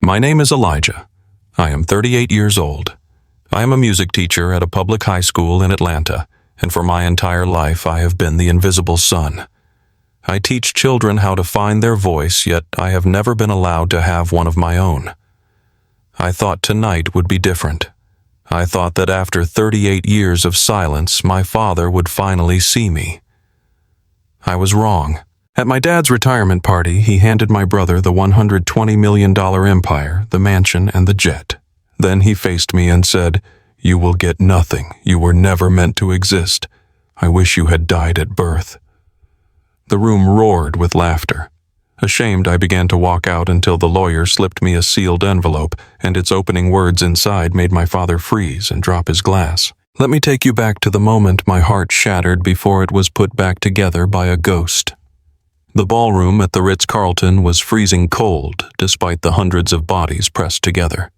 My name is Elijah. I am 38 years old. I am a music teacher at a public high school in Atlanta, and for my entire life I have been the invisible son. I teach children how to find their voice, yet I have never been allowed to have one of my own. I thought tonight would be different. I thought that after 38 years of silence, my father would finally see me. I was wrong. At my dad's retirement party, he handed my brother the $120 million empire, the mansion, and the jet. Then he faced me and said, "You will get nothing. You were never meant to exist. I wish you had died at birth." The room roared with laughter. Ashamed, I began to walk out until the lawyer slipped me a sealed envelope, and its opening words inside made my father freeze and drop his glass. Let me take you back to the moment my heart shattered before it was put back together by a ghost. The ballroom at the Ritz-Carlton was freezing cold, despite the hundreds of bodies pressed together.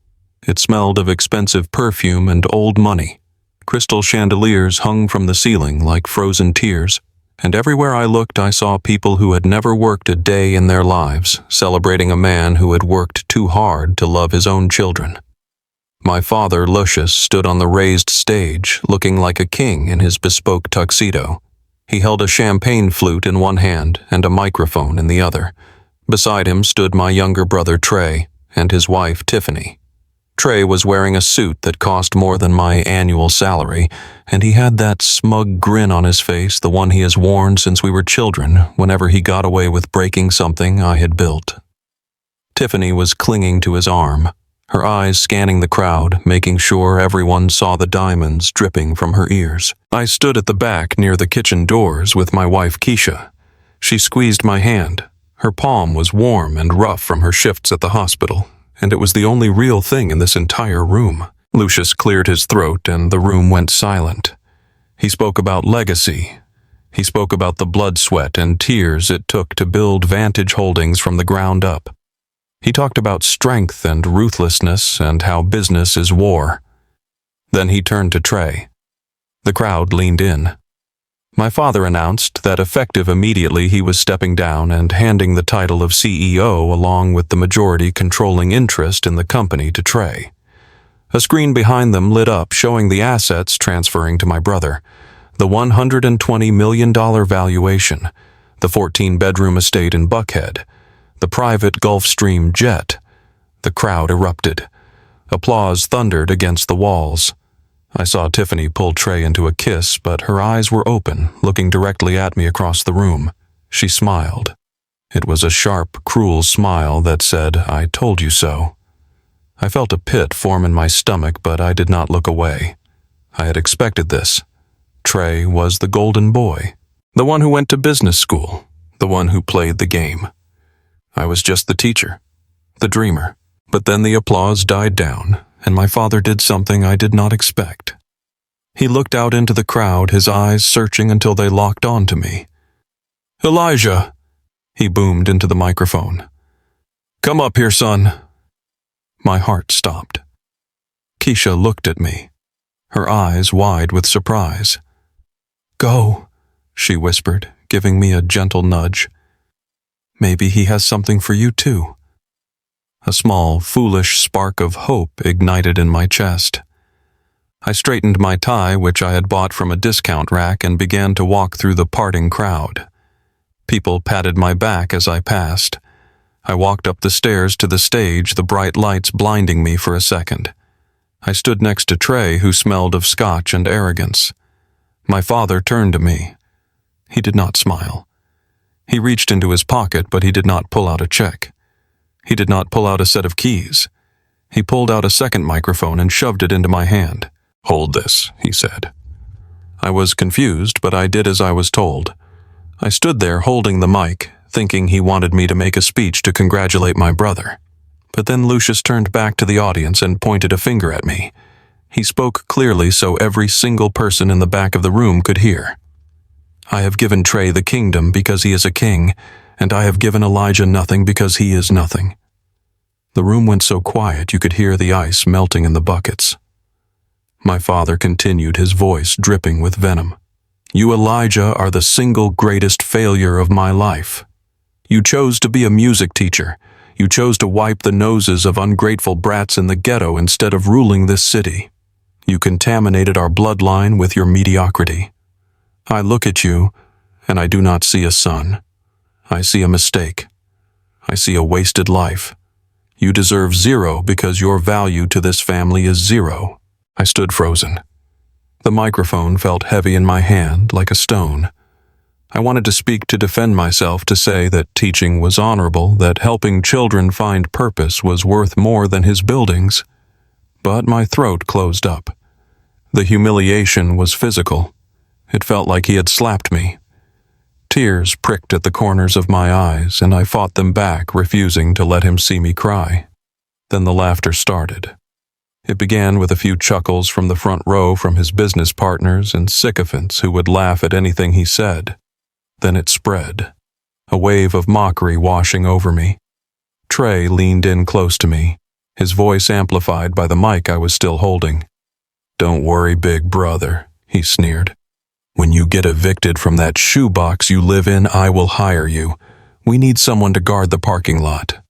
It smelled of expensive perfume and old money. Crystal chandeliers hung from the ceiling like frozen tears, and everywhere I looked I saw people who had never worked a day in their lives, celebrating a man who had worked too hard to love his own children. My father, Lucius, stood on the raised stage, looking like a king in his bespoke tuxedo. He held a champagne flute in one hand and a microphone in the other. Beside him stood my younger brother, Trey, and his wife, Tiffany. Trey was wearing a suit that cost more than my annual salary, and he had that smug grin on his face, the one he has worn since we were children, whenever he got away with breaking something I had built. Tiffany was clinging to his arm, her eyes scanning the crowd, making sure everyone saw the diamonds dripping from her ears. I stood at the back near the kitchen doors with my wife, Keisha. She squeezed my hand. Her palm was warm and rough from her shifts at the hospital, and it was the only real thing in this entire room. Lucius cleared his throat and the room went silent. He spoke about legacy. He spoke about the blood, sweat, and tears it took to build Vantage Holdings from the ground up. He talked about strength and ruthlessness and how business is war. Then he turned to Trey. The crowd leaned in. My father announced that effective immediately he was stepping down and handing the title of CEO along with the majority controlling interest in the company to Trey. A screen behind them lit up showing the assets transferring to my brother, the $120 million valuation, the 14-bedroom estate in Buckhead, the private Gulfstream jet. The crowd erupted. Applause thundered against the walls. I saw Tiffany pull Trey into a kiss, but her eyes were open, looking directly at me across the room. She smiled. It was a sharp, cruel smile that said, "I told you so." I felt a pit form in my stomach, but I did not look away. I had expected this. Trey was the golden boy, the one who went to business school, the one who played the game. I was just the teacher, the dreamer. But then the applause died down, and my father did something I did not expect. He looked out into the crowd, his eyes searching until they locked onto me. "Elijah," he boomed into the microphone. "Come up here, son." My heart stopped. Keisha looked at me, her eyes wide with surprise. "Go," she whispered, giving me a gentle nudge. "Maybe he has something for you too." A small, foolish spark of hope ignited in my chest. I straightened my tie, which I had bought from a discount rack, and began to walk through the parting crowd. People patted my back as I passed. I walked up the stairs to the stage, the bright lights blinding me for a second. I stood next to Trey, who smelled of scotch and arrogance. My father turned to me. He did not smile. He reached into his pocket, but he did not pull out a check. He did not pull out a set of keys. He pulled out a second microphone and shoved it into my hand. "Hold this," he said. I was confused, but I did as I was told. I stood there holding the mic, thinking he wanted me to make a speech to congratulate my brother. But then Lucius turned back to the audience and pointed a finger at me. He spoke clearly so every single person in the back of the room could hear. "I have given Trey the kingdom because he is a king, and I have given Elijah nothing because he is nothing." The room went so quiet you could hear the ice melting in the buckets. My father continued, his voice dripping with venom. "You, Elijah, are the single greatest failure of my life. You chose to be a music teacher. You chose to wipe the noses of ungrateful brats in the ghetto instead of ruling this city. You contaminated our bloodline with your mediocrity. I look at you, and I do not see a son. I see a mistake. I see a wasted life. You deserve 0 because your value to this family is 0. I stood frozen. The microphone felt heavy in my hand, like a stone. I wanted to speak to defend myself, to say that teaching was honorable, that helping children find purpose was worth more than his buildings. But my throat closed up. The humiliation was physical. It felt like he had slapped me. Tears pricked at the corners of my eyes, and I fought them back, refusing to let him see me cry. Then the laughter started. It began with a few chuckles from the front row from his business partners and sycophants who would laugh at anything he said. Then it spread, a wave of mockery washing over me. Trey leaned in close to me, his voice amplified by the mic I was still holding. "Don't worry, big brother," he sneered. "When you get evicted from that shoebox you live in, I will hire you. We need someone to guard the parking lot."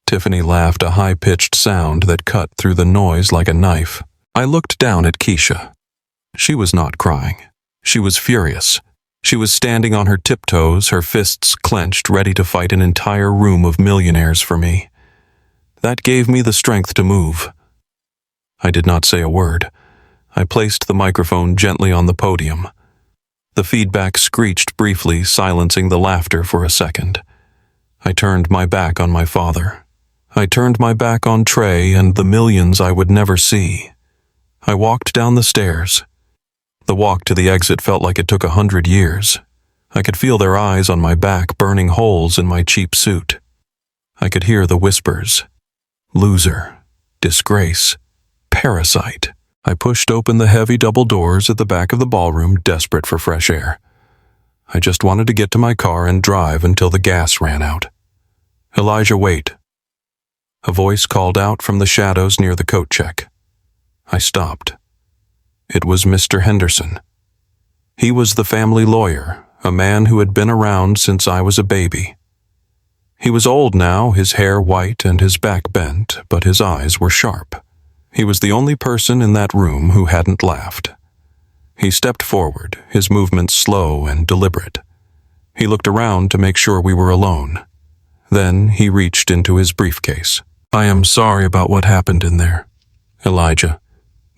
Tiffany laughed, a high-pitched sound that cut through the noise like a knife. I looked down at Keisha. She was not crying. She was furious. She was standing on her tiptoes, her fists clenched, ready to fight an entire room of millionaires for me. That gave me the strength to move. I did not say a word. I placed the microphone gently on the podium. The feedback screeched briefly, silencing the laughter for a second. I turned my back on my father. I turned my back on Trey and the millions I would never see. I walked down the stairs. The walk to the exit felt like it took 100 years. I could feel their eyes on my back, burning holes in my cheap suit. I could hear the whispers. Loser. Disgrace. Parasite. I pushed open the heavy double doors at the back of the ballroom, desperate for fresh air. I just wanted to get to my car and drive until the gas ran out. "Elijah, wait." A voice called out from the shadows near the coat check. I stopped. It was Mr. Henderson. He was the family lawyer, a man who had been around since I was a baby. He was old now, his hair white and his back bent, but his eyes were sharp. He was the only person in that room who hadn't laughed. He stepped forward, his movements slow and deliberate. He looked around to make sure we were alone. Then he reached into his briefcase. "I am sorry about what happened in there, Elijah,"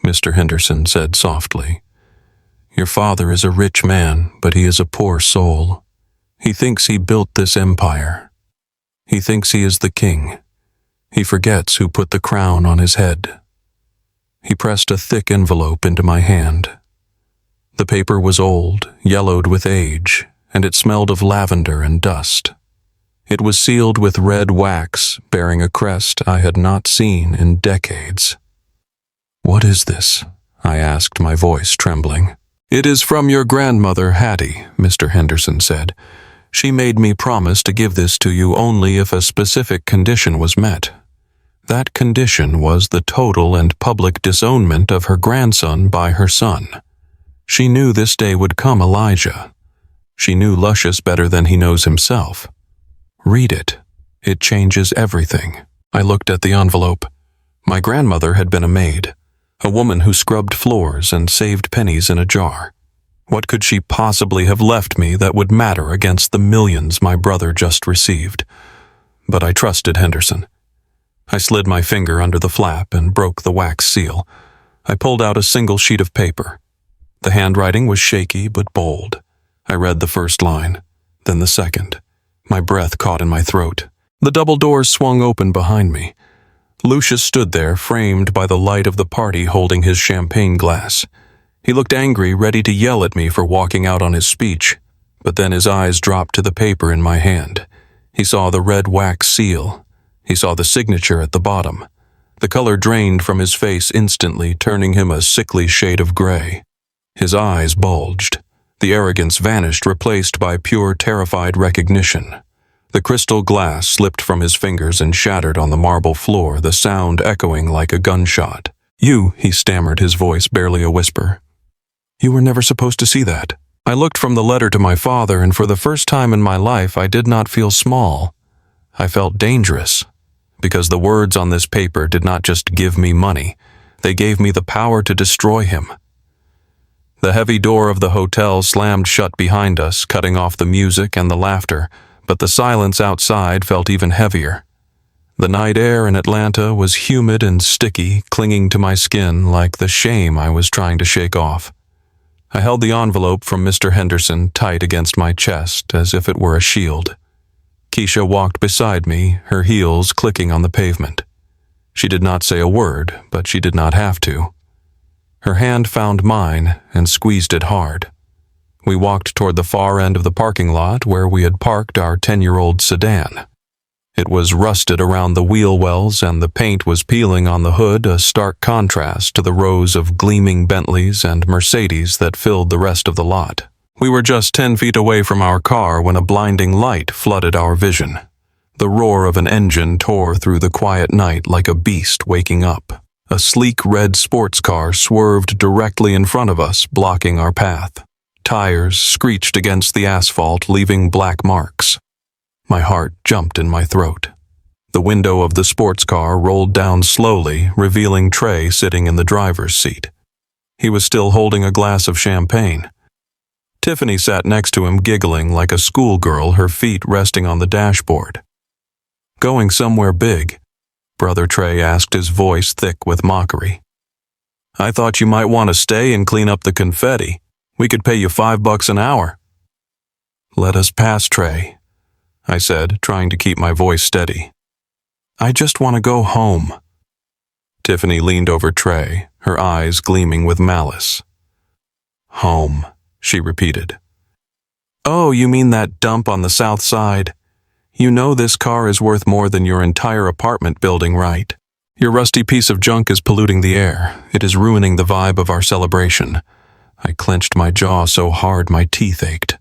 Mr. Henderson said softly. "Your father is a rich man, but he is a poor soul. He thinks he built this empire. He thinks he is the king. He forgets who put the crown on his head." He pressed a thick envelope into my hand. The paper was old, yellowed with age, and it smelled of lavender and dust. It was sealed with red wax, bearing a crest I had not seen in decades. "What is this?" I asked, my voice trembling. "It is from your grandmother, Hattie," Mr. Henderson said. "She made me promise to give this to you only if a specific condition was met. That condition was the total and public disownment of her grandson by her son. She knew this day would come, Elijah. She knew Luscious better than he knows himself. Read it. It changes everything." I looked at the envelope. My grandmother had been a maid, a woman who scrubbed floors and saved pennies in a jar. What could she possibly have left me that would matter against the millions my brother just received? But I trusted Henderson. I slid my finger under the flap and broke the wax seal. I pulled out a single sheet of paper. The handwriting was shaky but bold. I read the first line, then the second. My breath caught in my throat. The double doors swung open behind me. Lucius stood there, framed by the light of the party, holding his champagne glass. He looked angry, ready to yell at me for walking out on his speech, but then his eyes dropped to the paper in my hand. He saw the red wax seal. He saw the signature at the bottom. The color drained from his face instantly, turning him a sickly shade of gray. His eyes bulged. The arrogance vanished, replaced by pure, terrified recognition. The crystal glass slipped from his fingers and shattered on the marble floor, the sound echoing like a gunshot. "You," he stammered, his voice barely a whisper. "You were never supposed to see that." I looked from the letter to my father, and for the first time in my life I did not feel small. I felt dangerous, because the words on this paper did not just give me money, they gave me the power to destroy him. The heavy door of the hotel slammed shut behind us, cutting off the music and the laughter, but the silence outside felt even heavier. The night air in Atlanta was humid and sticky, clinging to my skin like the shame I was trying to shake off. I held the envelope from Mr. Henderson tight against my chest as if it were a shield. Keisha walked beside me, her heels clicking on the pavement. She did not say a word, but she did not have to. Her hand found mine and squeezed it hard. We walked toward the far end of the parking lot where we had parked our 10-year-old sedan. It was rusted around the wheel wells and the paint was peeling on the hood, a stark contrast to the rows of gleaming Bentleys and Mercedes that filled the rest of the lot. We were just 10 feet away from our car when a blinding light flooded our vision. The roar of an engine tore through the quiet night like a beast waking up. A sleek red sports car swerved directly in front of us, blocking our path. Tires screeched against the asphalt, leaving black marks. My heart jumped in my throat. The window of the sports car rolled down slowly, revealing Trey sitting in the driver's seat. He was still holding a glass of champagne. Tiffany sat next to him, giggling like a schoolgirl, her feet resting on the dashboard. "Going somewhere big?" Brother Trey asked, his voice thick with mockery. "I thought you might want to stay and clean up the confetti. We could pay you $5 an hour." "Let us pass, Trey," I said, trying to keep my voice steady. "I just want to go home." Tiffany leaned over Trey, her eyes gleaming with malice. "Home," she repeated. "Oh, you mean that dump on the south side? You know this car is worth more than your entire apartment building, right? Your rusty piece of junk is polluting the air. It is ruining the vibe of our celebration." I clenched my jaw so hard my teeth ached.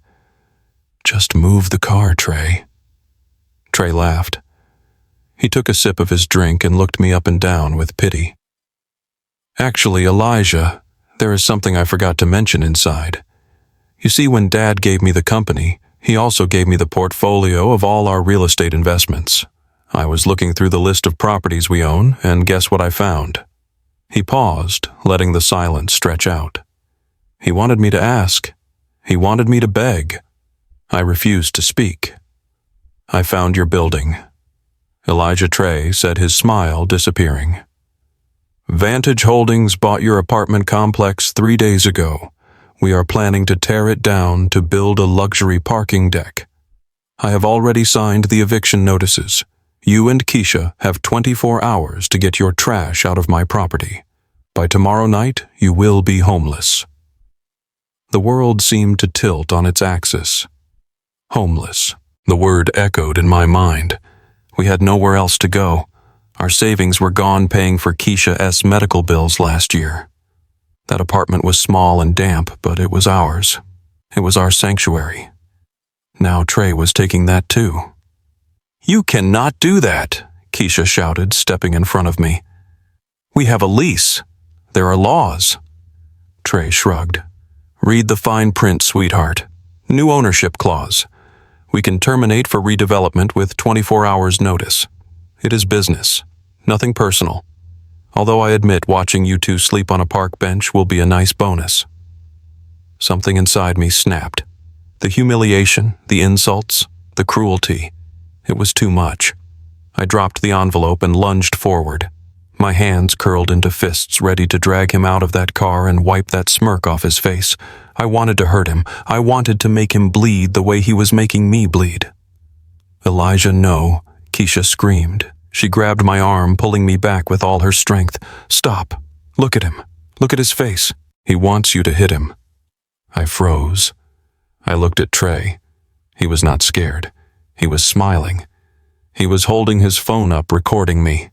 "Just move the car, Trey." Trey laughed. He took a sip of his drink and looked me up and down with pity. "Actually, Elijah, there is something I forgot to mention inside. You see, when Dad gave me the company, he also gave me the portfolio of all our real estate investments. I was looking through the list of properties we own, and guess what I found?" He paused, letting the silence stretch out. He wanted me to ask. He wanted me to beg. I refused to speak. "I found your building." Elijah Trey said, his smile disappearing. "Vantage Holdings bought your apartment complex 3 days ago. We are planning to tear it down to build a luxury parking deck. I have already signed the eviction notices. You and Keisha have 24 hours to get your trash out of my property. By tomorrow night, you will be homeless." The world seemed to tilt on its axis. Homeless. The word echoed in my mind. We had nowhere else to go. Our savings were gone paying for Keisha's medical bills last year. That apartment was small and damp, but it was ours. It was our sanctuary. Now Trey was taking that too. "You cannot do that," Keisha shouted, stepping in front of me. "We have a lease. There are laws." Trey shrugged. "Read the fine print, sweetheart. New ownership clause. We can terminate for redevelopment with 24 hours notice. It is business, nothing personal. Although I admit watching you two sleep on a park bench will be a nice bonus." Something inside me snapped. The humiliation, the insults, the cruelty. It was too much. I dropped the envelope and lunged forward. My hands curled into fists, ready to drag him out of that car and wipe that smirk off his face. I wanted to hurt him. I wanted to make him bleed the way he was making me bleed. "Elijah, no," Keisha screamed. She grabbed my arm, pulling me back with all her strength. "Stop. Look at him. Look at his face. He wants you to hit him." I froze. I looked at Trey. He was not scared. He was smiling. He was holding his phone up, recording me.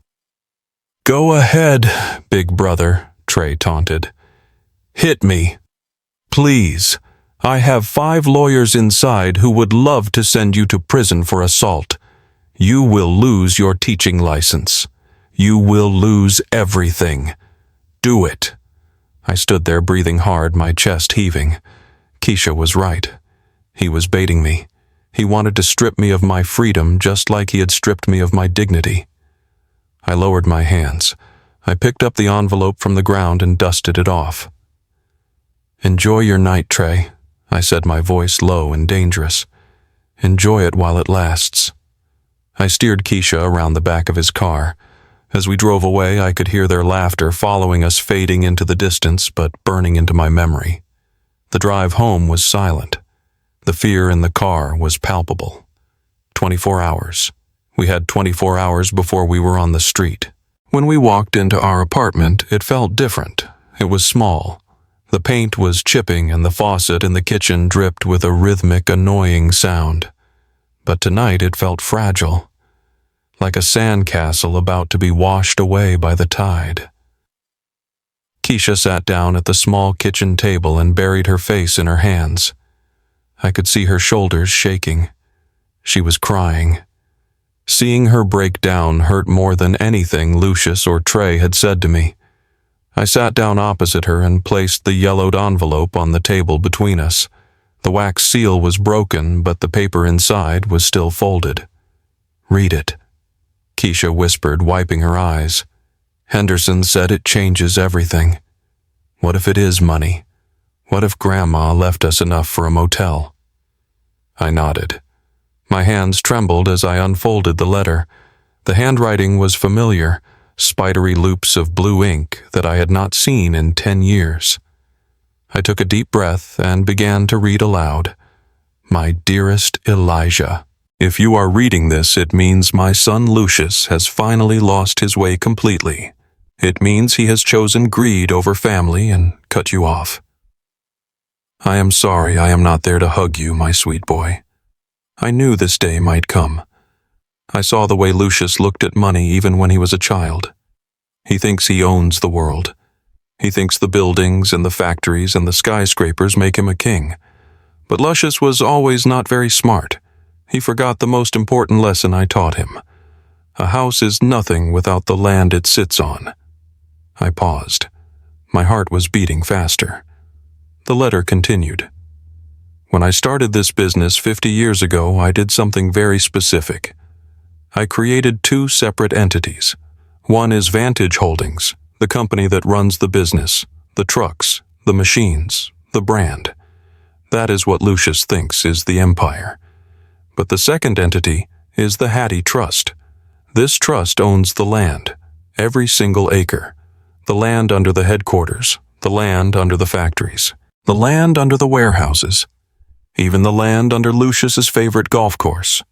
"Go ahead, big brother," Trey taunted. "Hit me. Please. I have 5 lawyers inside who would love to send you to prison for assault. You will lose your teaching license. You will lose everything. Do it." I stood there breathing hard, my chest heaving. Keisha was right. He was baiting me. He wanted to strip me of my freedom just like he had stripped me of my dignity. I lowered my hands. I picked up the envelope from the ground and dusted it off. "Enjoy your night, Trey," I said, my voice low and dangerous. "Enjoy it while it lasts." I steered Keisha around the back of his car. As we drove away, I could hear their laughter following us, fading into the distance but burning into my memory. The drive home was silent. The fear in the car was palpable. 24 hours. We had 24 hours before we were on the street. When we walked into our apartment, it felt different. It was small. The paint was chipping and the faucet in the kitchen dripped with a rhythmic, annoying sound. But tonight it felt fragile, like a sandcastle about to be washed away by the tide. Keisha sat down at the small kitchen table and buried her face in her hands. I could see her shoulders shaking. She was crying. Seeing her break down hurt more than anything Lucius or Trey had said to me. I sat down opposite her and placed the yellowed envelope on the table between us. The wax seal was broken, but the paper inside was still folded. "Read it," Keisha whispered, wiping her eyes. "Henderson said it changes everything. What if it is money? What if Grandma left us enough for a motel?" I nodded. My hands trembled as I unfolded the letter. The handwriting was familiar, spidery loops of blue ink that I had not seen in 10 years. I took a deep breath and began to read aloud. "My dearest Elijah, if you are reading this, it means my son Lucius has finally lost his way completely. It means he has chosen greed over family and cut you off. I am sorry I am not there to hug you, my sweet boy. I knew this day might come. I saw the way Lucius looked at money even when he was a child. He thinks he owns the world. He thinks the buildings and the factories and the skyscrapers make him a king. But Lucius was always not very smart. He forgot the most important lesson I taught him. A house is nothing without the land it sits on." I paused. My heart was beating faster. The letter continued. "When I started this business 50 years ago, I did something very specific. I created 2 separate entities. One is Vantage Holdings, the company that runs the business, the trucks, the machines, the brand. That is what Lucius thinks is the empire. But the second entity is the Hattie Trust. This trust owns the land, every single acre, the land under the headquarters, the land under the factories, the land under the warehouses, even the land under Lucius's favorite golf course."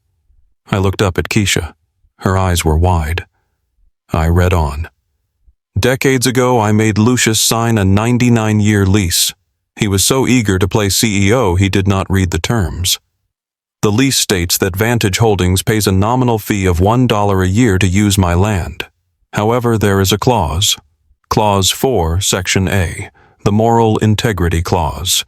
I looked up at Keisha. Her eyes were wide. I read on. "Decades ago, I made Lucius sign a 99-year lease. He was so eager to play CEO, he did not read the terms. The lease states that Vantage Holdings pays a nominal fee of $1 a year to use my land. However, there is a clause. Clause 4, Section A, the Moral Integrity Clause.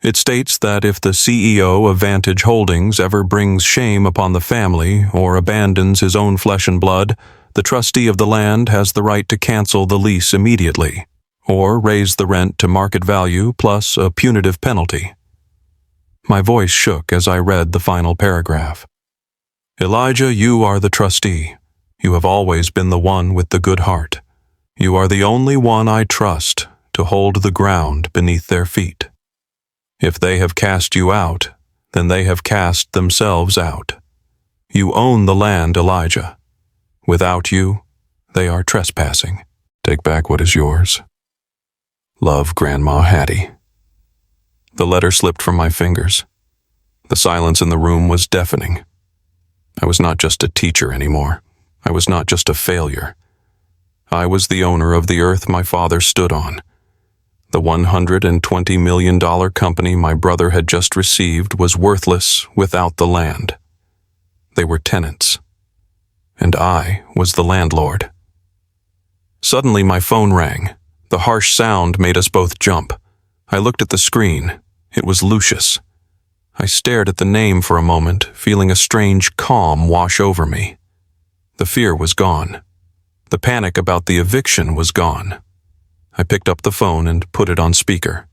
It states that if the CEO of Vantage Holdings ever brings shame upon the family or abandons his own flesh and blood, the trustee of the land has the right to cancel the lease immediately, or raise the rent to market value plus a punitive penalty." My voice shook as I read the final paragraph. "Elijah, you are the trustee. You have always been the one with the good heart. You are the only one I trust to hold the ground beneath their feet. If they have cast you out, then they have cast themselves out. You own the land, Elijah. Without you, they are trespassing. Take back what is yours. Love, Grandma Hattie." The letter slipped from my fingers. The silence in the room was deafening. I was not just a teacher anymore. I was not just a failure. I was the owner of the earth my father stood on. The $120 million company my brother had just received was worthless without the land. They were tenants, and I was the landlord. Suddenly my phone rang. The harsh sound made us both jump. I looked at the screen. It was Lucius. I stared at the name for a moment, feeling a strange calm wash over me. The fear was gone. The panic about the eviction was gone. I picked up the phone and put it on speaker.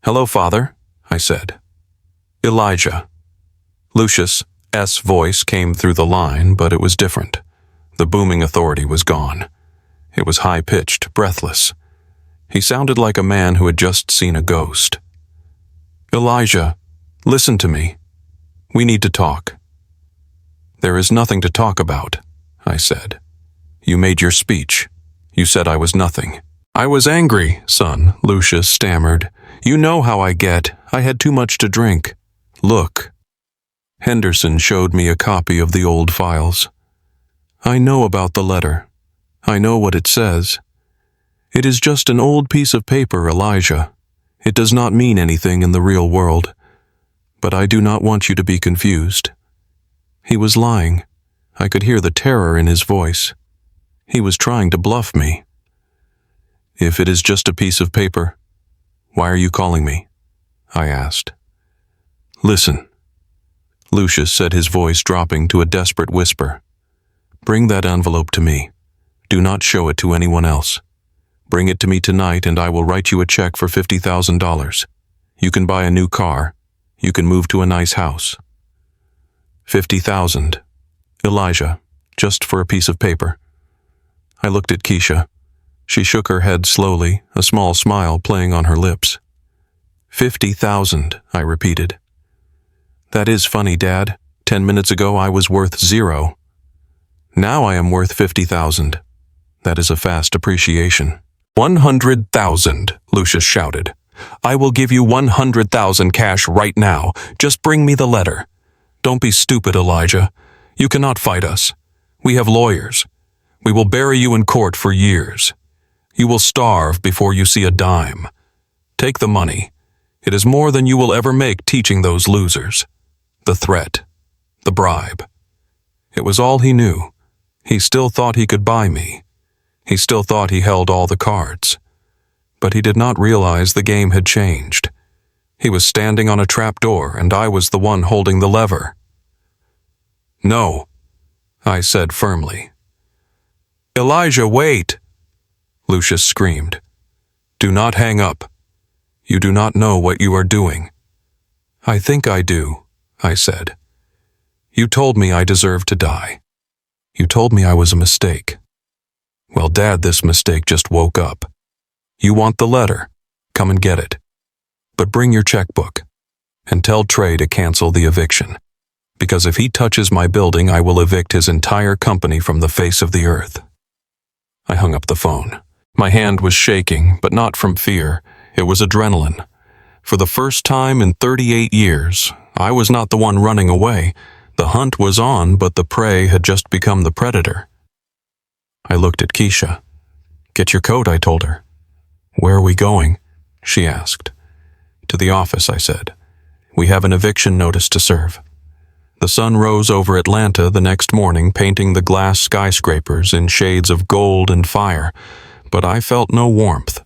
"Hello, Father," I said. "Elijah." Lucius' voice came through the line, but it was different. The booming authority was gone. It was high-pitched, breathless. He sounded like a man who had just seen a ghost. "Elijah, listen to me. We need to talk." "There is nothing to talk about," I said. "You made your speech. You said I was nothing." "I was angry, son," Lucius stammered. "You know how I get. I had too much to drink. Look." Henderson showed me a copy of the old files. "I know about the letter. I know what it says. It is just an old piece of paper, Elijah. It does not mean anything in the real world. But I do not want you to be confused." He was lying. I could hear the terror in his voice. He was trying to bluff me. "If it is just a piece of paper, why are you calling me?" I asked. "Listen," Lucius said, his voice dropping to a desperate whisper. "Bring that envelope to me. Do not show it to anyone else. Bring it to me tonight and I will write you a check for $50,000. You can buy a new car. You can move to a nice house." 50,000. Elijah, just for a piece of paper. I looked at Keisha. She shook her head slowly, a small smile playing on her lips. 50,000, I repeated. "That is funny, Dad. 10 minutes ago I was worth 0. Now I am worth 50,000. That is a fast appreciation." 100,000, Lucius shouted. "I will give you 100,000 cash right now. Just bring me the letter. Don't be stupid, Elijah. You cannot fight us. We have lawyers. We will bury you in court for years. You will starve before you see a dime. Take the money. It is more than you will ever make teaching those losers. The threat. The bribe. It was all he knew. He still thought he could buy me. He still thought he held all the cards. But he did not realize the game had changed. He was standing on a trap door, and I was the one holding the lever. "No," I said firmly. "Elijah, wait!" Lucius screamed. "Do not hang up. You do not know what you are doing." "I think I do," I said. "You told me I deserved to die. You told me I was a mistake. Well, Dad, this mistake just woke up. You want the letter? Come and get it. But bring your checkbook. And tell Trey to cancel the eviction. Because if he touches my building, I will evict his entire company from the face of the earth." I hung up the phone. My hand was shaking, but not from fear. It was adrenaline. For the first time in 38 years, I was not the one running away. The hunt was on, but the prey had just become the predator. I looked at Keisha. "Get your coat," I told her. "Where are we going?" she asked. "To the office," I said. "We have an eviction notice to serve." The sun rose over Atlanta the next morning, painting the glass skyscrapers in shades of gold and fire, but I felt no warmth.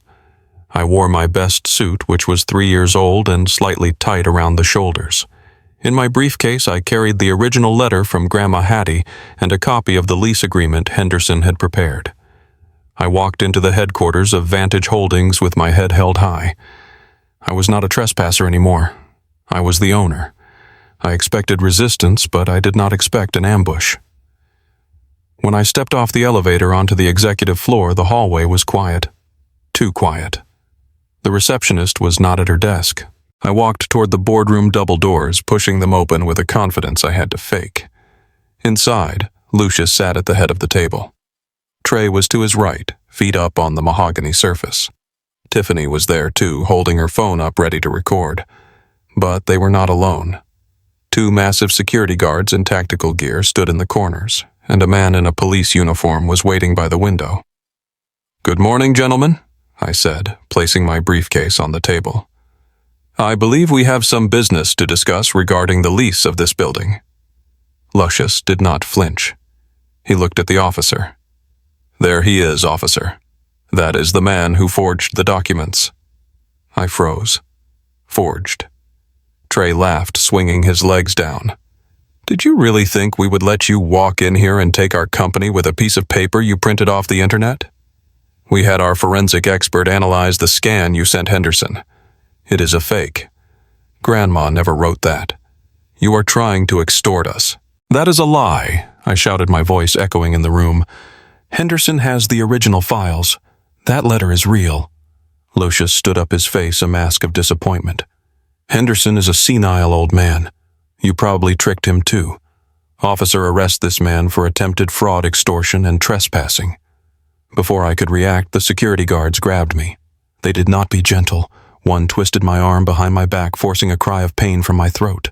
I wore my best suit, which was 3 years old and slightly tight around the shoulders. In my briefcase, I carried the original letter from Grandma Hattie and a copy of the lease agreement Henderson had prepared. I walked into the headquarters of Vantage Holdings with my head held high. I was not a trespasser anymore. I was the owner. I expected resistance, but I did not expect an ambush. When I stepped off the elevator onto the executive floor, the hallway was quiet. Too quiet. The receptionist was not at her desk. I walked toward the boardroom double doors, pushing them open with a confidence I had to fake. Inside, Lucius sat at the head of the table. Trey was to his right, feet up on the mahogany surface. Tiffany was there too, holding her phone up ready to record. But they were not alone. 2 massive security guards in tactical gear stood in the corners, and a man in a police uniform was waiting by the window. "Good morning, gentlemen," I said, placing my briefcase on the table. "I believe we have some business to discuss regarding the lease of this building." Lucius did not flinch. He looked at the officer. "There he is, officer. That is the man who forged the documents." I froze. Forged. Trey laughed, swinging his legs down. "Did you really think we would let you walk in here and take our company with a piece of paper you printed off the internet? We had our forensic expert analyze the scan you sent Henderson. It is a fake. Grandma never wrote that. You are trying to extort us." "That is a lie," I shouted, my voice echoing in the room. "Henderson has the original files. That letter is real." Lucius stood up, his face a mask of disappointment. "Henderson is a senile old man. You probably tricked him too. Officer, arrest this man for attempted fraud, extortion, and trespassing." Before I could react, the security guards grabbed me. They did not be gentle. One twisted my arm behind my back, forcing a cry of pain from my throat.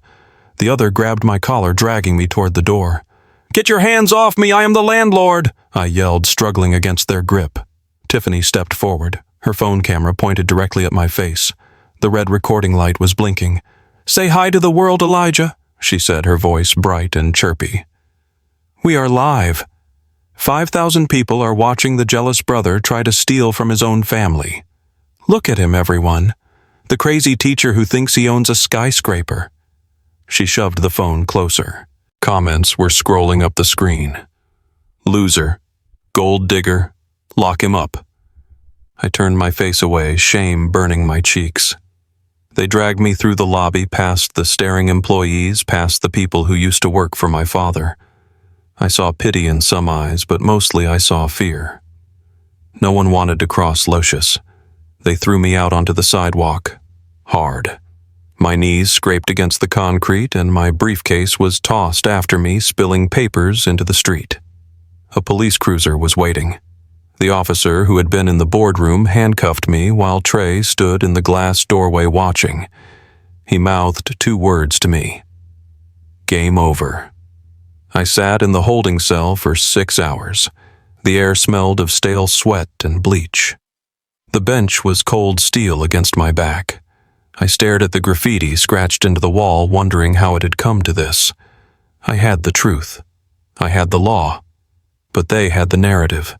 The other grabbed my collar, dragging me toward the door. "Get your hands off me! I am the landlord!" I yelled, struggling against their grip. Tiffany stepped forward, her phone camera pointed directly at my face. The red recording light was blinking. "Say hi to the world, Elijah," she said, her voice bright and chirpy. "We are live. 5,000 people are watching the jealous brother try to steal from his own family. Look at him, everyone. The crazy teacher who thinks he owns a skyscraper." She shoved the phone closer. Comments were scrolling up the screen. "Loser. Gold digger. Lock him up." I turned my face away, shame burning my cheeks. They dragged me through the lobby, past the staring employees, past the people who used to work for my father. I saw pity in some eyes, but mostly I saw fear. No one wanted to cross Lucius. They threw me out onto the sidewalk. Hard. My knees scraped against the concrete, and my briefcase was tossed after me, spilling papers into the street. A police cruiser was waiting. The officer who had been in the boardroom handcuffed me while Trey stood in the glass doorway watching. He mouthed 2 words to me. "Game over." I sat in the holding cell for 6 hours. The air smelled of stale sweat and bleach. The bench was cold steel against my back. I stared at the graffiti scratched into the wall, wondering how it had come to this. I had the truth. I had the law. But they had the narrative.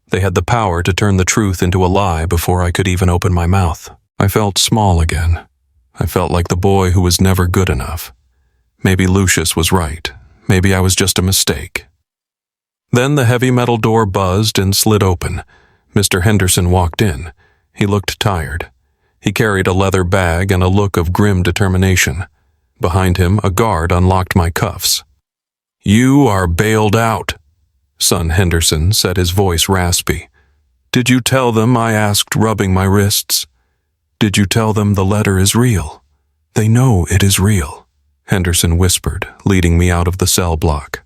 They had the power to turn the truth into a lie before I could even open my mouth. I felt small again. I felt like the boy who was never good enough. Maybe Lucius was right. Maybe I was just a mistake. Then the heavy metal door buzzed and slid open. Mr. Henderson walked in. He looked tired. He carried a leather bag and a look of grim determination. Behind him, a guard unlocked my cuffs. "You are bailed out," son Henderson said, his voice raspy. "Did you tell them?" I asked, rubbing my wrists. "Did you tell them the letter is real?" "They know it is real," Henderson whispered, leading me out of the cell block.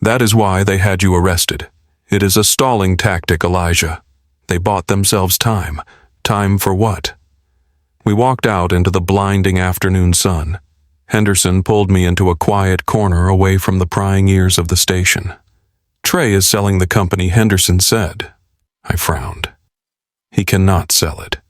"That is why they had you arrested. It is a stalling tactic, Elijah. They bought themselves time. Time for what?" We walked out into the blinding afternoon sun. Henderson pulled me into a quiet corner away from the prying ears of the station. "Trey is selling the company," Henderson said. I frowned. "He cannot sell it.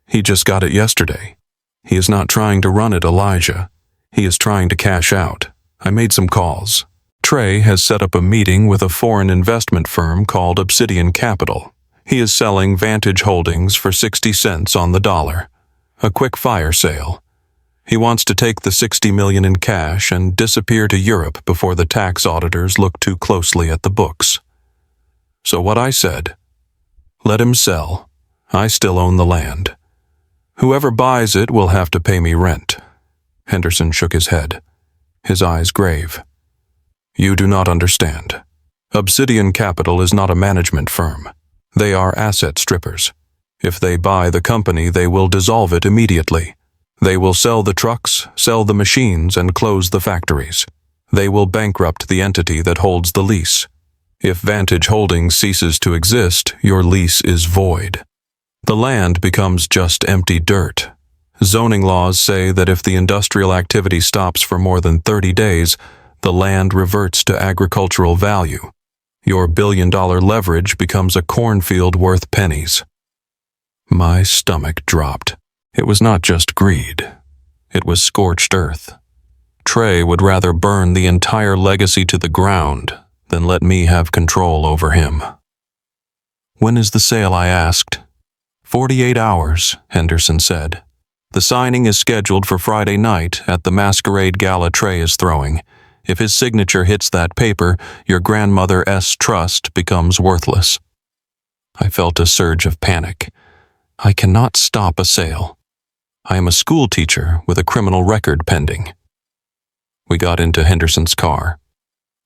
He just got it yesterday. He is not trying to run it, Elijah. He is trying to cash out. I made some calls. Trey has set up a meeting with a foreign investment firm called Obsidian Capital. He is selling Vantage Holdings for 60 cents on the dollar. A quick fire sale. He wants to take the $60 million in cash and disappear to Europe before the tax auditors look too closely at the books. So what I said, let him sell. I still own the land. Whoever buys it will have to pay me rent." Henderson shook his head, his eyes grave. "You do not understand. Obsidian Capital is not a management firm. They are asset strippers. If they buy the company, they will dissolve it immediately. They will sell the trucks, sell the machines, and close the factories. They will bankrupt the entity that holds the lease. If Vantage Holdings ceases to exist, your lease is void. The land becomes just empty dirt. Zoning laws say that if the industrial activity stops for more than 30 days, the land reverts to agricultural value. Your billion-dollar leverage becomes a cornfield worth pennies." My stomach dropped. It was not just greed. It was scorched earth. Trey would rather burn the entire legacy to the ground than let me have control over him. "When is the sale?" I asked. 48 hours, Henderson said. "The signing is scheduled for Friday night at the masquerade gala Trey is throwing. If his signature hits that paper, your grandmother's trust becomes worthless." I felt a surge of panic. I cannot stop a sale. I am a school teacher with a criminal record pending. We got into Henderson's car.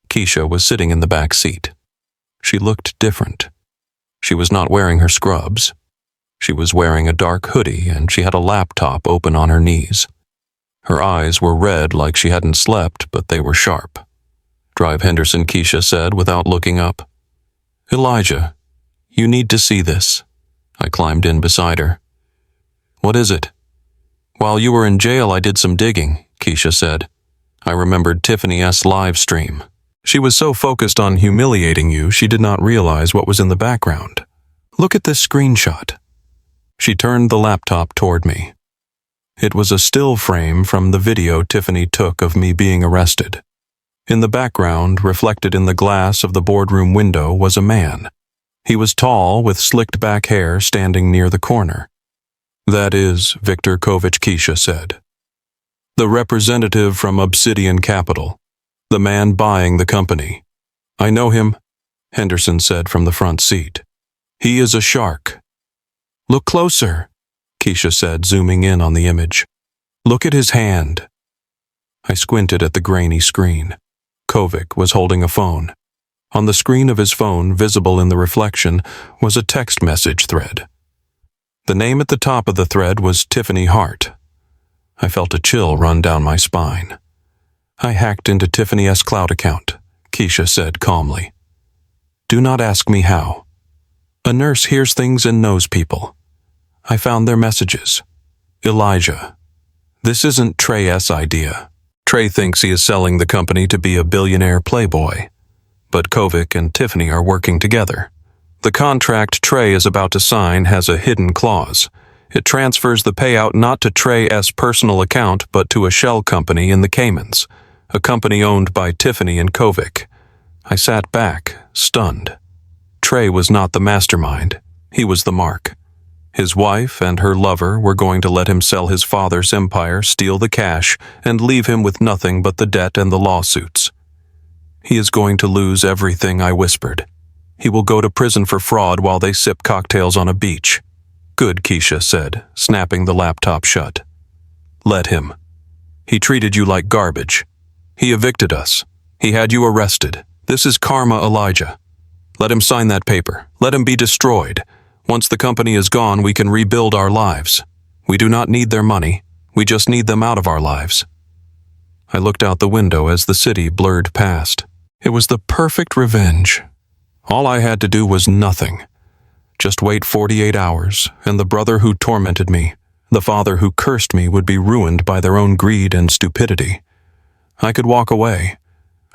Keisha was sitting in the back seat. She looked different. She was not wearing her scrubs. She was wearing a dark hoodie and she had a laptop open on her knees. Her eyes were red like she hadn't slept, but they were sharp. "Drive Henderson," Keisha said without looking up. "Elijah, you need to see this." I climbed in beside her. "What is it?" "While you were in jail, I did some digging," Keisha said. I remembered Tiffany's live stream. She was so focused on humiliating you, she did not realize what was in the background. "Look at this screenshot." She turned the laptop toward me. It was a still frame from the video Tiffany took of me being arrested. In the background, reflected in the glass of the boardroom window, was a man. He was tall, with slicked back hair, standing near the corner. "That is Victor Kovich," Keisha said. "The representative from Obsidian Capital. The man buying the company." "I know him," Henderson said from the front seat. "He is a shark." "Look closer," Keisha said, zooming in on the image. "Look at his hand." I squinted at the grainy screen. Kovich was holding a phone. On the screen of his phone, visible in the reflection, was a text message thread. The name at the top of the thread was Tiffany Hart. I felt a chill run down my spine. "I hacked into Tiffany's cloud account," Keisha said calmly. "Do not ask me how. A nurse hears things and knows people. I found their messages. Elijah, this isn't Trey's idea. Trey thinks he is selling the company to be a billionaire playboy. But Kovich and Tiffany are working together. The contract Trey is about to sign has a hidden clause. It transfers the payout not to Trey's personal account but to a shell company in the Caymans, a company owned by Tiffany and Kovich. I sat back, stunned. Trey was not the mastermind. He was the mark. His wife and her lover were going to let him sell his father's empire, steal the cash, and leave him with nothing but the debt and the lawsuits. "He is going to lose everything," I whispered. "He will go to prison for fraud while they sip cocktails on a beach." "Good," Keisha said, snapping the laptop shut. "Let him. He treated you like garbage. He evicted us. He had you arrested. This is karma, Elijah. Let him sign that paper. Let him be destroyed. Once the company is gone, we can rebuild our lives. We do not need their money. We just need them out of our lives." I looked out the window as the city blurred past. It was the perfect revenge. All I had to do was nothing. Just wait 48 hours, and the brother who tormented me, the father who cursed me, would be ruined by their own greed and stupidity. I could walk away.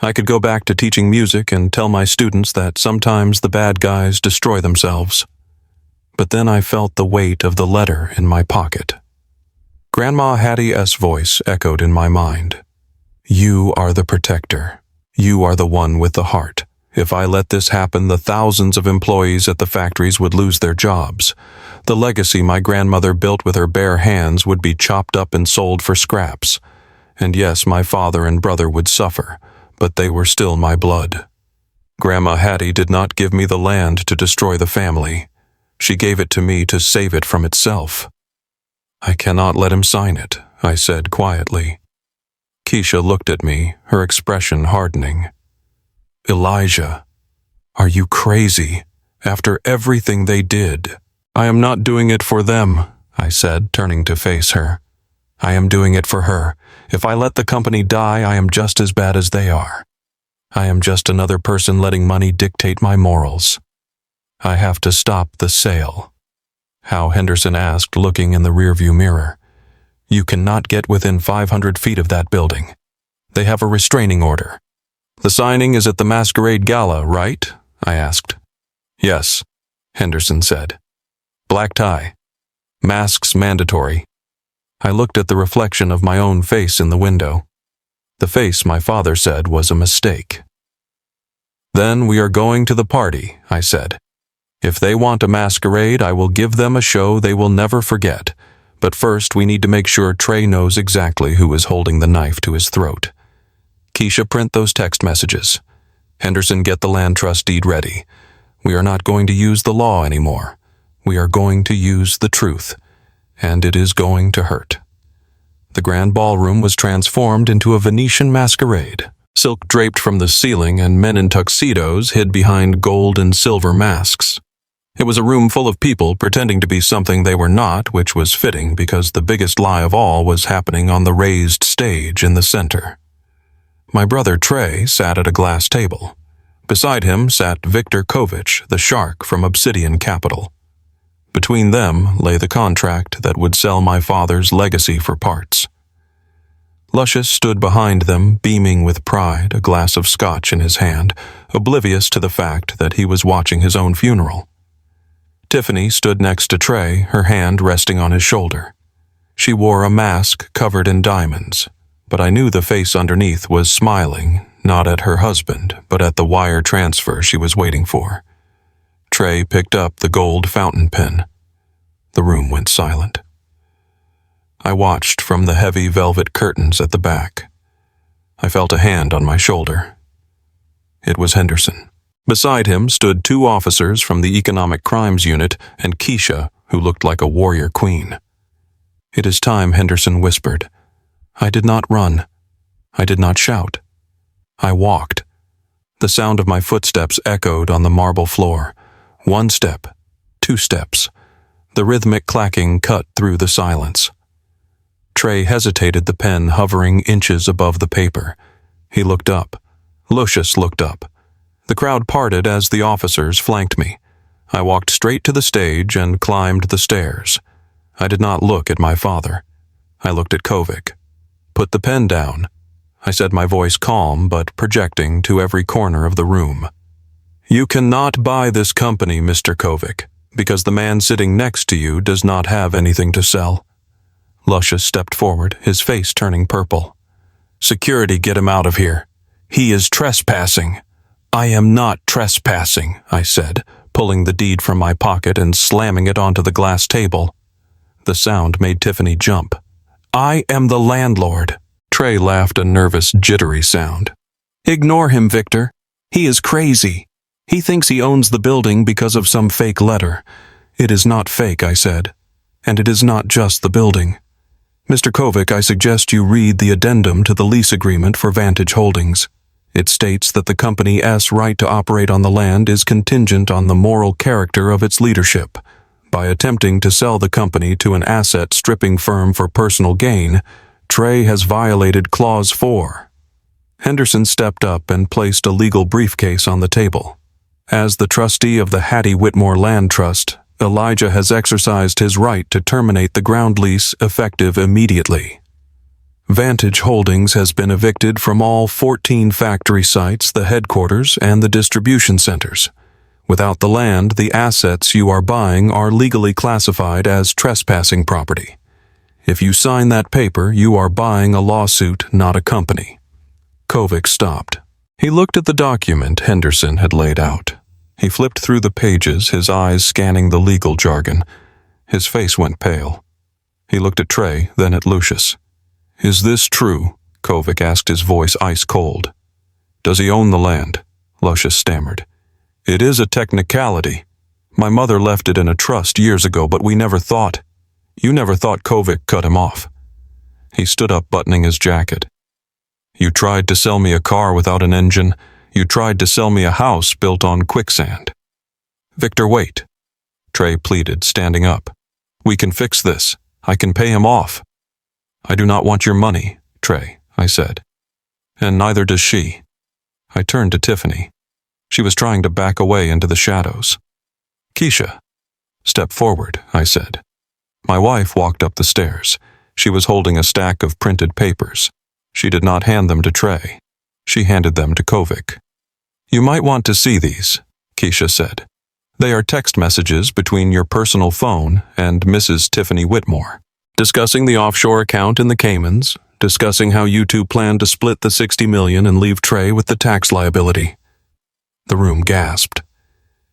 I could go back to teaching music and tell my students that sometimes the bad guys destroy themselves. But then I felt the weight of the letter in my pocket. Grandma Hattie's voice echoed in my mind. "You are the protector. You are the one with the heart. If I let this happen, the thousands of employees at the factories would lose their jobs. The legacy my grandmother built with her bare hands would be chopped up and sold for scraps. And yes, my father and brother would suffer, but they were still my blood. Grandma Hattie did not give me the land to destroy the family. She gave it to me to save it from itself." "I cannot let him sign it," I said quietly. Keisha looked at me, her expression hardening. "Elijah, are you crazy? After everything they did." "I am not doing it for them," I said, turning to face her. "I am doing it for her. If I let the company die, I am just as bad as they are. I am just another person letting money dictate my morals. I have to stop the sale." Hal Henderson asked, looking in the rearview mirror. "You cannot get within 500 feet of that building. They have a restraining order." "The signing is at the Masquerade Gala, right?" I asked. "Yes," Henderson said. "Black tie. Masks mandatory." I looked at the reflection of my own face in the window. The face my father said was a mistake. "Then we are going to the party," I said. "If they want a masquerade, I will give them a show they will never forget. But first, we need to make sure Trey knows exactly who is holding the knife to his throat. Keisha, print those text messages. Henderson, get the land trust deed ready. We are not going to use the law anymore. We are going to use the truth, and it is going to hurt." The grand ballroom was transformed into a Venetian masquerade. Silk draped from the ceiling and men in tuxedos hid behind gold and silver masks. It was a room full of people pretending to be something they were not, which was fitting because the biggest lie of all was happening on the raised stage in the center. My brother Trey sat at a glass table. Beside him sat Victor Kovich, the shark from Obsidian Capital. Between them lay the contract that would sell my father's legacy for parts. Lucius stood behind them, beaming with pride, a glass of scotch in his hand, oblivious to the fact that he was watching his own funeral. Tiffany stood next to Trey, her hand resting on his shoulder. She wore a mask covered in diamonds, but I knew the face underneath was smiling, not at her husband, but at the wire transfer she was waiting for. Trey picked up the gold fountain pen. The room went silent. I watched from the heavy velvet curtains at the back. I felt a hand on my shoulder. It was Henderson. Beside him stood 2 officers from the Economic Crimes Unit and Keisha, who looked like a warrior queen. "It is time," Henderson whispered. I did not run. I did not shout. I walked. The sound of my footsteps echoed on the marble floor. 1 step, 2 steps. The rhythmic clacking cut through the silence. Trey hesitated, the pen hovering inches above the paper. He looked up. Lucius looked up. The crowd parted as the officers flanked me. I walked straight to the stage and climbed the stairs. I did not look at my father. I looked at Kovic. "Put the pen down," I said, my voice calm but projecting to every corner of the room. "You cannot buy this company, Mr. Kovic, because the man sitting next to you does not have anything to sell." Lucius stepped forward, his face turning purple. "Security, get him out of here. He is trespassing." "I am not trespassing," I said, pulling the deed from my pocket and slamming it onto the glass table. The sound made Tiffany jump. "I am the landlord." Trey laughed, a nervous, jittery sound. "Ignore him, Victor. He is crazy. He thinks he owns the building because of some fake letter. It is not fake," I said. "And it is not just the building. Mr. Kovic, I suggest you read the addendum to the lease agreement for Vantage Holdings. It states that the company's right to operate on the land is contingent on the moral character of its leadership. By attempting to sell the company to an asset-stripping firm for personal gain, Trey has violated Clause 4. Henderson stepped up and placed a legal briefcase on the table. "As the trustee of the Hattie Whitmore Land Trust, Elijah has exercised his right to terminate the ground lease effective immediately. Vantage Holdings has been evicted from all 14 factory sites, the headquarters, and the distribution centers. Without the land, the assets you are buying are legally classified as trespassing property. If you sign that paper, you are buying a lawsuit, not a company." Kovic stopped. He looked at the document Henderson had laid out. He flipped through the pages, his eyes scanning the legal jargon. His face went pale. He looked at Trey, then at Lucius. "Is this true?" Kovic asked, his voice ice cold. "Does he own the land?" Lucius stammered. "It is a technicality. My mother left it in a trust years ago, but we never thought. You never thought Kovic cut him off." He stood up, buttoning his jacket. "You tried to sell me a car without an engine. You tried to sell me a house built on quicksand." "Victor, wait," Trey pleaded, standing up. "We can fix this. I can pay him off." "I do not want your money, Trey," I said. "And neither does she." I turned to Tiffany. She was trying to back away into the shadows. "Keisha, step forward," I said. My wife walked up the stairs. She was holding a stack of printed papers. She did not hand them to Trey. She handed them to Kovic. "You might want to see these," Keisha said. "They are text messages between your personal phone and Mrs. Tiffany Whitmore, discussing the offshore account in the Caymans, discussing how you two plan to split the $60 million and leave Trey with the tax liability." The room gasped.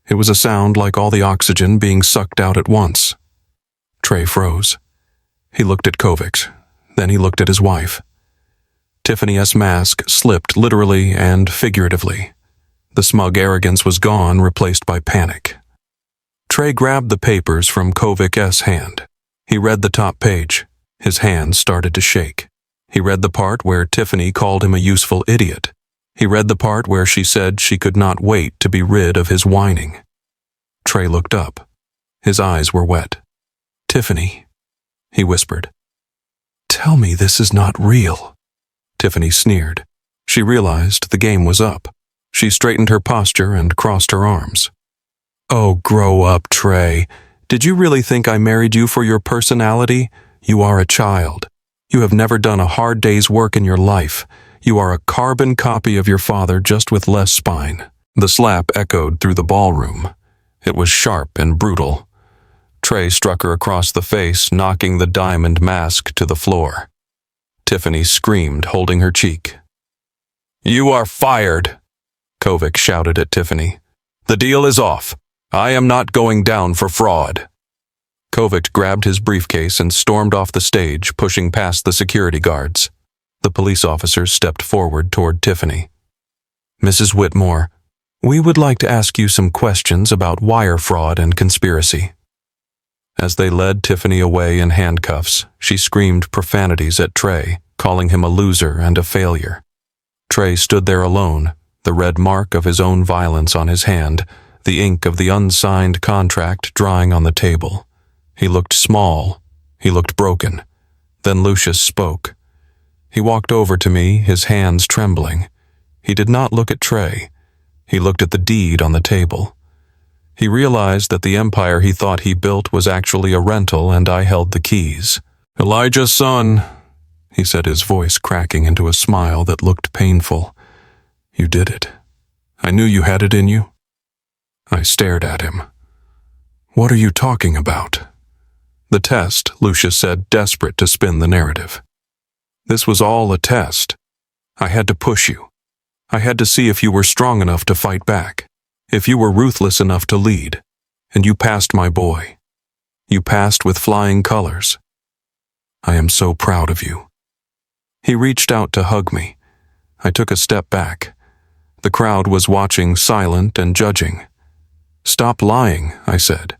It was a sound like all the oxygen being sucked out at once. Trey froze. He looked at Kovic, then he looked at his wife. Tiffany's mask slipped literally and figuratively. The smug arrogance was gone, replaced by panic. Trey grabbed the papers from Kovic's hand. He read the top page. His hands started to shake. He read the part where Tiffany called him a useful idiot. He read the part where she said she could not wait to be rid of his whining. Trey looked up. His eyes were wet. "Tiffany," he whispered. "Tell me this is not real." Tiffany sneered. She realized the game was up. She straightened her posture and crossed her arms. "Oh, grow up, Trey. Did you really think I married you for your personality? You are a child. You have never done a hard day's work in your life. You are a carbon copy of your father, just with less spine." The slap echoed through the ballroom. It was sharp and brutal. Trey struck her across the face, knocking the diamond mask to the floor. Tiffany screamed, holding her cheek. "You are fired," Kovic shouted at Tiffany. "The deal is off. I am not going down for fraud." Kovic grabbed his briefcase and stormed off the stage, pushing past the security guards. The police officers stepped forward toward Tiffany. "Mrs. Whitmore, we would like to ask you some questions about wire fraud and conspiracy." As they led Tiffany away in handcuffs, she screamed profanities at Trey, calling him a loser and a failure. Trey stood there alone, the red mark of his own violence on his hand, the ink of the unsigned contract drying on the table. He looked small. He looked broken. Then Lucius spoke. He walked over to me, his hands trembling. He did not look at Trey. He looked at the deed on the table. He realized that the empire he thought he built was actually a rental, and I held the keys. "Elijah's son," he said, his voice cracking into a smile that looked painful. "You did it. I knew you had it in you." I stared at him. "What are you talking about?" "The test," Lucius said, desperate to spin the narrative. "This was all a test. I had to push you. I had to see if you were strong enough to fight back, if you were ruthless enough to lead. And you passed, my boy. You passed with flying colors. I am so proud of you." He reached out to hug me. I took a step back. The crowd was watching, silent and judging. "Stop lying," I said.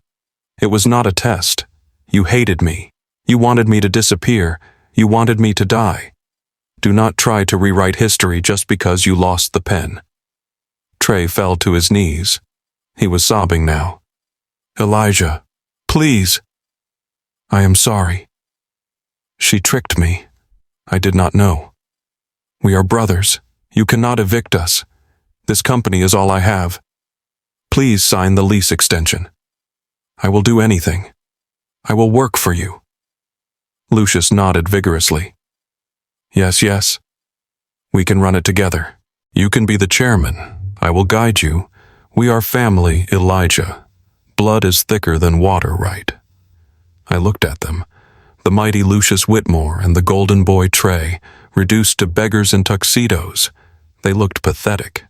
"It was not a test. You hated me. You wanted me to disappear. You wanted me to die. Do not try to rewrite history just because you lost the pen." Trey fell to his knees. He was sobbing now. "Elijah, please." "I am sorry. She tricked me. I did not know. We are brothers. You cannot evict us. This company is all I have. Please sign the lease extension. I will do anything. I will work for you." Lucius nodded vigorously. "Yes, yes. We can run it together. You can be the chairman. I will guide you. We are family, Elijah. Blood is thicker than water, right?" I looked at them. The mighty Lucius Whitmore and the golden boy Trey, reduced to beggars in tuxedos. They looked pathetic.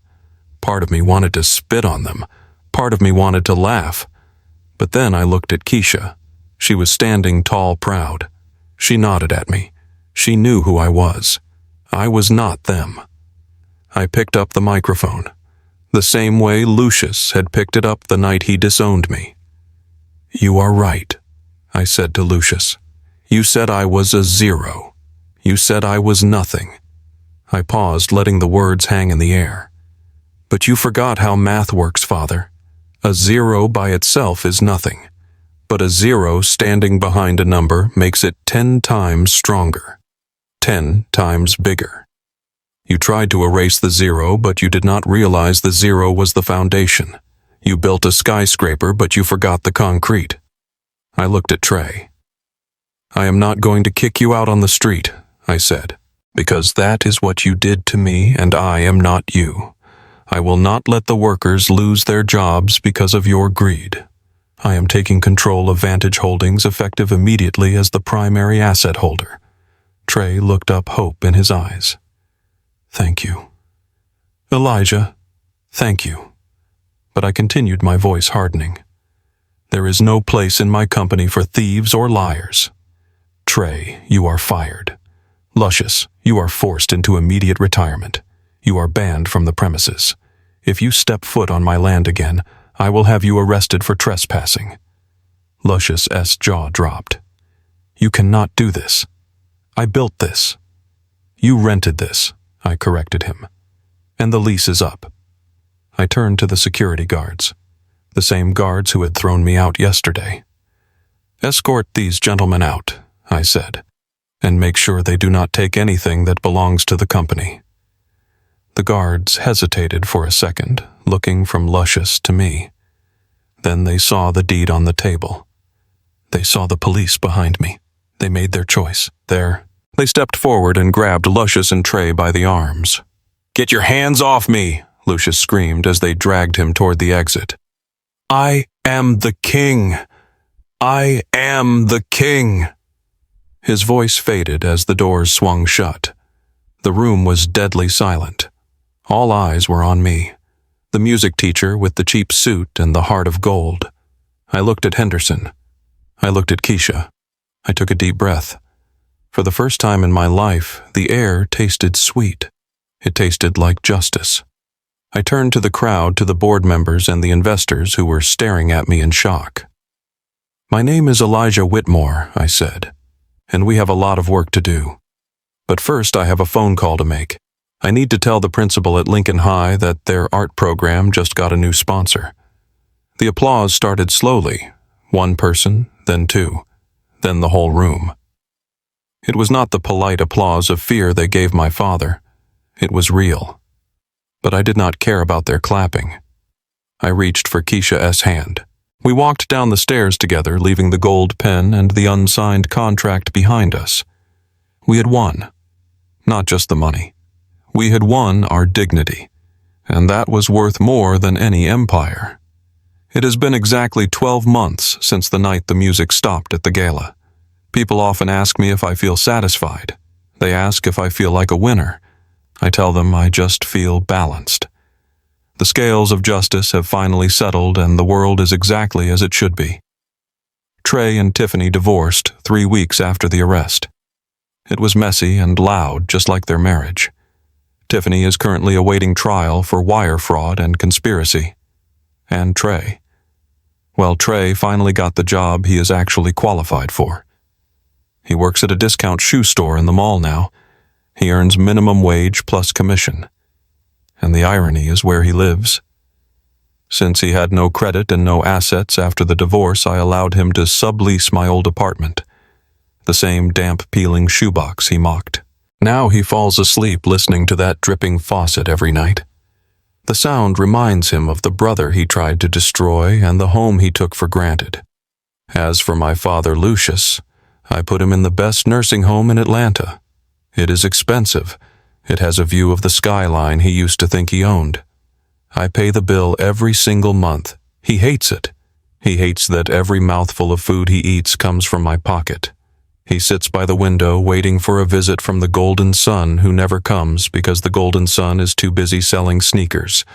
Part of me wanted to spit on them. Part of me wanted to laugh. But then I looked at Keisha. She was standing tall, proud. She nodded at me. She knew who I was. I was not them. I picked up the microphone, the same way Lucius had picked it up the night he disowned me. "You are right," I said to Lucius. "You said I was a zero. You said I was nothing." I paused, letting the words hang in the air. "But you forgot how math works, Father. A zero by itself is nothing. But a zero standing behind a number makes it 10 times stronger, 10 times bigger. You tried to erase the zero, but you did not realize the zero was the foundation. You built a skyscraper, but you forgot the concrete." I looked at Trey. "I am not going to kick you out on the street," I said, "because that is what you did to me, and I am not you. I will not let the workers lose their jobs because of your greed. I am taking control of Vantage Holdings effective immediately as the primary asset holder." Trey looked up, hope in his eyes. "Thank you. Elijah, thank you." But I continued, my voice hardening. "There is no place in my company for thieves or liars. Trey, you are fired. Lucius, you are forced into immediate retirement. You are banned from the premises. If you step foot on my land again, I will have you arrested for trespassing." Lucius S.'s jaw dropped. "You cannot do this. I built this. You rented this, I corrected him. And the lease is up. I turned to the security guards, the same guards who had thrown me out yesterday. Escort these gentlemen out, I said, and make sure they do not take anything that belongs to the company. The guards hesitated for a second, looking from Lucius to me. Then they saw the deed on the table. They saw the police behind me. They made their choice. They stepped forward and grabbed Lucius and Trey by the arms. "Get your hands off me!" Lucius screamed as they dragged him toward the exit. "I am the king! I am the king!" His voice faded as the doors swung shut. The room was deadly silent. All eyes were on me, the music teacher with the cheap suit and the heart of gold. I looked at Henderson. I looked at Keisha. I took a deep breath. For the first time in my life, the air tasted sweet. It tasted like justice. I turned to the crowd, to the board members and the investors who were staring at me in shock. "My name is Elijah Whitmore," I said, "and we have a lot of work to do. But first I have a phone call to make. I need to tell the principal at Lincoln High that their art program just got a new sponsor." The applause started slowly, one person, then two, then the whole room. It was not the polite applause of fear they gave my father. It was real. But I did not care about their clapping. I reached for Keisha S.'s hand. We walked down the stairs together, leaving the gold pen and the unsigned contract behind us. We had won. Not just the money. We had won our dignity, and that was worth more than any empire. It has been exactly 12 months since the night the music stopped at the gala. People often ask me if I feel satisfied. They ask if I feel like a winner. I tell them I just feel balanced. The scales of justice have finally settled and the world is exactly as it should be. Trey and Tiffany divorced 3 weeks after the arrest. It was messy and loud, just like their marriage. Tiffany is currently awaiting trial for wire fraud and conspiracy. And Trey. Well, Trey finally got the job he is actually qualified for. He works at a discount shoe store in the mall now. He earns minimum wage plus commission. And the irony is where he lives. Since he had no credit and no assets after the divorce, I allowed him to sublease my old apartment. The same damp peeling shoebox he mocked. Now he falls asleep listening to that dripping faucet every night. The sound reminds him of the brother he tried to destroy and the home he took for granted. As for my father Lucius, I put him in the best nursing home in Atlanta. It is expensive. It has a view of the skyline he used to think he owned. I pay the bill every single month. He hates it. He hates that every mouthful of food he eats comes from my pocket. He sits by the window waiting for a visit from the Golden Sun who never comes because the Golden Sun is too busy selling sneakers.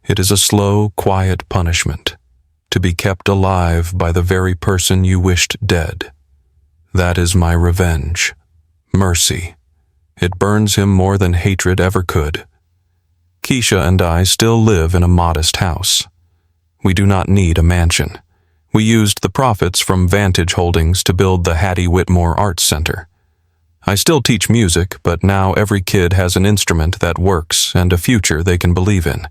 It is a slow, quiet punishment, to be kept alive by the very person you wished dead. That is my revenge. Mercy. It burns him more than hatred ever could. Keisha and I still live in a modest house. We do not need a mansion. We used the profits from Vantage Holdings to build the Hattie Whitmore Arts Center. I still teach music, but now every kid has an instrument that works and a future they can believe in.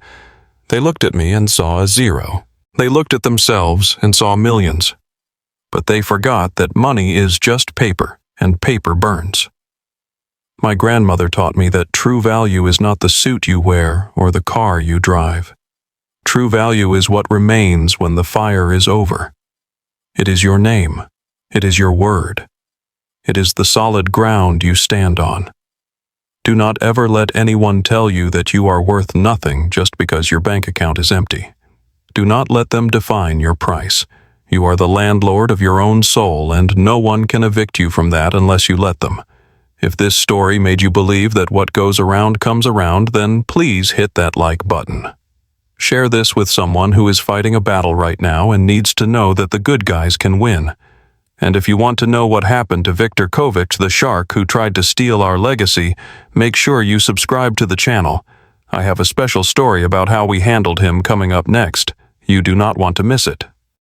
They looked at me and saw a zero. They looked at themselves and saw millions. But they forgot that money is just paper, and paper burns. My grandmother taught me that true value is not the suit you wear or the car you drive. True value is what remains when the fire is over. It is your name. It is your word. It is the solid ground you stand on. Do not ever let anyone tell you that you are worth nothing just because your bank account is empty. Do not let them define your price. You are the landlord of your own soul, and no one can evict you from that unless you let them. If this story made you believe that what goes around comes around, then please hit that like button. Share this with someone who is fighting a battle right now and needs to know that the good guys can win. And if you want to know what happened to Viktor Kovic, the shark who tried to steal our legacy, make sure you subscribe to the channel. I have a special story about how we handled him coming up next. You do not want to miss it.